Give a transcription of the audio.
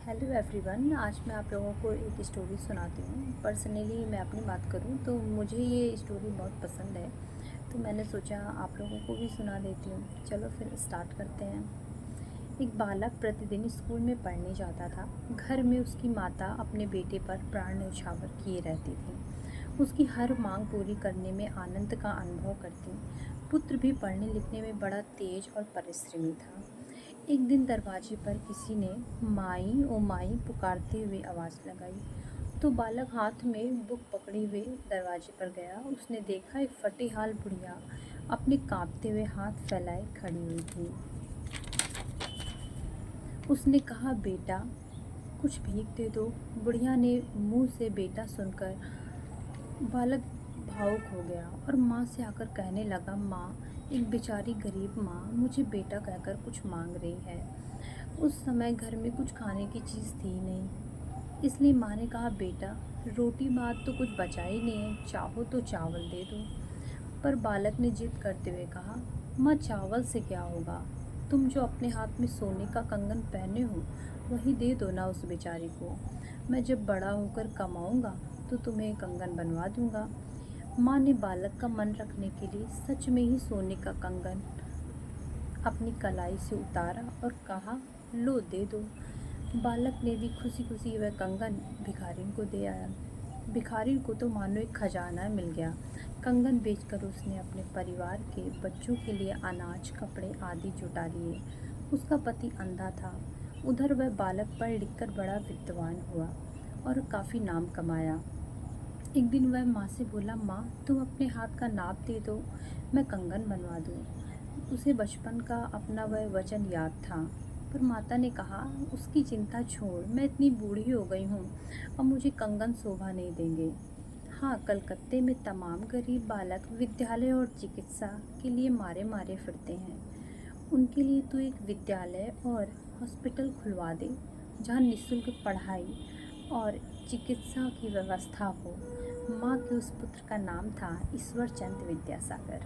Hello everyone. आज मैं आप लोगों को एक स्टोरी सुनाती हूँ। पर्सनली मैं अपनी बात करूँ तो मुझे ये स्टोरी बहुत पसंद है, तो मैंने सोचा आप लोगों को भी सुना देती हूँ। चलो फिर स्टार्ट करते हैं। एक बालक प्रतिदिन स्कूल में पढ़ने जाता था। घर में उसकी माता अपने बेटे पर प्राण न्यौछावर किए रहती थी। उसकी हर मांग पूरी करने में आनंद का अनुभव करती। पुत्र भी पढ़ने लिखने में बड़ा तेज और परिश्रमी था। एक दिन दरवाजे पर किसी ने माई ओ माई पुकारते हुए आवाज़ लगाई, तो बालक हाथ में बुक पकड़े हुए दरवाजे पर गया। उसने देखा एक फटी हाल बुढ़िया अपने कांपते हुए हाथ फैलाए खड़ी हुई थी। उसने कहा, बेटा कुछ भीख दे दो। बुढ़िया ने मुंह से बेटा सुनकर बालक भावुक हो गया और माँ से आकर कहने लगा, माँ, एक बेचारी गरीब माँ मुझे बेटा कहकर कुछ मांग रही है। उस समय घर में कुछ खाने की चीज़ थी नहीं, इसलिए माँ ने कहा, बेटा रोटी भात तो कुछ बचा ही नहीं है, चाहो तो चावल दे दो। पर बालक ने जिद करते हुए कहा, माँ, चावल से क्या होगा? तुम जो अपने हाथ में सोने का कंगन पहने हो वही दे दो ना उस बेचारी को। मैं जब बड़ा होकर कमाऊंगा तो तुम्हें कंगन बनवा दूंगा। माँ ने बालक का मन रखने के लिए सच में ही सोने का कंगन अपनी कलाई से उतारा और कहा, लो दे दो। बालक ने भी खुशी खुशी वह कंगन भिखारी को दे आया। भिखारी को तो मानो एक खजाना मिल गया। कंगन बेचकर उसने अपने परिवार के बच्चों के लिए अनाज, कपड़े आदि जुटा लिए। उसका पति अंधा था। उधर वह बालक पढ़ लिखकर बड़ा विद्वान हुआ और काफ़ी नाम कमाया। एक दिन वह माँ से बोला, माँ, तुम अपने हाथ का नाप दे दो, मैं कंगन बनवा दूँ। उसे बचपन का अपना वह वचन याद था। पर माता ने कहा, उसकी चिंता छोड़, मैं इतनी बूढ़ी हो गई हूँ, अब मुझे कंगन शोभा नहीं देंगे। हाँ, कलकत्ते में तमाम गरीब बालक विद्यालय और चिकित्सा के लिए मारे मारे फिरते हैं। उनके लिए तो एक विद्यालय और हॉस्पिटल खुलवा दे, जहाँ निःशुल्क पढ़ाई और चिकित्सा की व्यवस्था हो। माँ के उस पुत्र का नाम था ईश्वर चंद्र विद्यासागर।